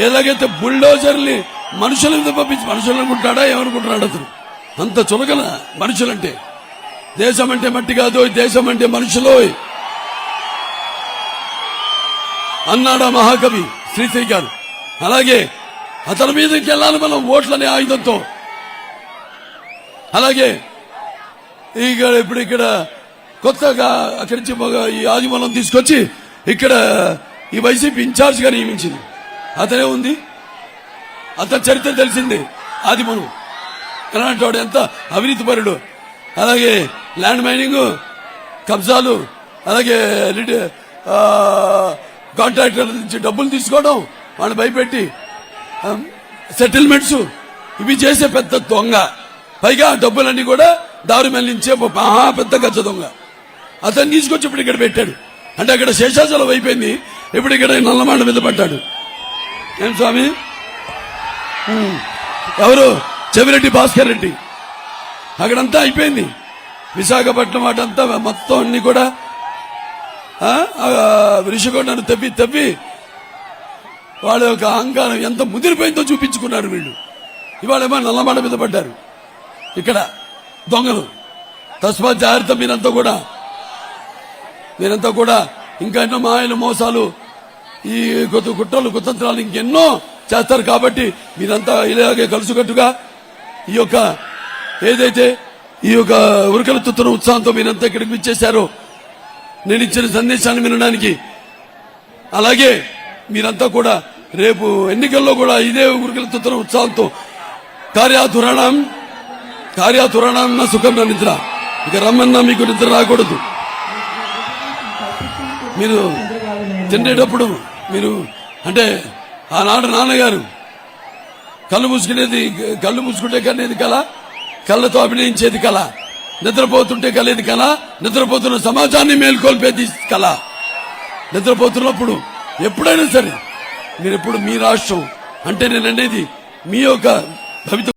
ఎలాగైతే బుల్డోజర్ని మనుషుల మీద పంపించి మనుషులు అనుకుంటాడా ఏమనుకుంటున్నాడు అతను. అంత చులకన మనుషులంటే. దేశం అంటే మట్టి కాదు, దేశం అంటే మనుషులో అన్నాడా మహాకవి శ్రీశ్రీ గారు. అలాగే అతని మీదకి వెళ్ళాలి మనం ఓట్లనే ఆయుధంతో. అలాగే ఇప్పుడు ఇక్కడ కొత్తగా అక్కడి నుంచి ఈ ఆదిమూలం తీసుకొచ్చి ఇక్కడ ఈ వైసీపీ ఇన్ఛార్జ్ గా నియమించింది. అతనే ఉంది, అతని చరిత్ర తెలిసింది. ఆదిమూలం అలాంటి వాడు ఎంత అవినీతి పరుడు. అలాగే ల్యాండ్ మైనింగ్, కబ్జాలు, అలాగే కాంట్రాక్టర్ నుంచి డబ్బులు తీసుకోవడం, వాళ్ళు భయపెట్టి సెటిల్మెంట్స్ ఇవి చేసే పెద్ద దొంగ. పైగా డబ్బులన్నీ కూడా దారి మళ్లించే మహా పెద్ద గజ దొంగ. అతన్ని తీసుకొచ్చి ఇప్పుడు ఇక్కడ పెట్టాడు. అంటే అక్కడ శేషాచలం అయిపోయింది, ఇప్పుడు ఇక్కడ నల్లమాండ మీద పడ్డాడు. ఏం స్వామి, ఎవరు చెవిరెడ్డి భాస్కర్ రెడ్డి. అక్కడంతా అయిపోయింది. విశాఖపట్నం అటంతా మొత్తం అన్ని కూడా ఋషికొండను తవ్వి వాళ్ళ యొక్క అహంకారం ఎంత ముదిరిపోయిందో చూపించుకున్నారు వీళ్ళు. ఇవాళ ఏమో నల్లమాడ మీద పడ్డారు. ఇక్కడ దొంగలు. తస్మాత్ జాగ్రత్త మీరంతా కూడా ఇంకా ఎన్నో మాయలు మోసాలు ఈ కుట్రలు కుతంత్రాలు ఇంకెన్నో చేస్తారు. కాబట్టి మీరంతా ఇలాగే కలుసుకట్టుగా ఈ యొక్క ఏదైతే ఈ యొక్క ఉరకలెత్తుతున్న ఉత్సాహంతో మీరంతా ఇక్కడికి విచ్చేశారో నేను ఇచ్చిన సందేశాన్ని వినడానికి, అలాగే మీరంతా కూడా రేపు ఎన్నికల్లో కూడా ఇదే ఉరకలెత్తుతున్న ఉత్సాహంతో కార్యాతురణం సుఖం నిద్ర, ఇక రమ్మన్నా మీకు నిద్ర రాకూడదు. మీరు తినేటప్పుడు మీరు అంటే ఆనాడు నాన్నగారు కళ్ళు మూసుకుంటే కనేది కళ, కళ్ళతో అభినయించేది కళ, నిద్రపోతుంటే కలేది కళ, నిద్రపోతున్న సమాజాన్ని మేల్కొల్పేది కళ. నిద్రపోతున్నప్పుడు ఎప్పుడైనా సరే మీరు ఎప్పుడు మీ రాష్ట్రం అంటే నేను అనేది మీ యొక్క భవిత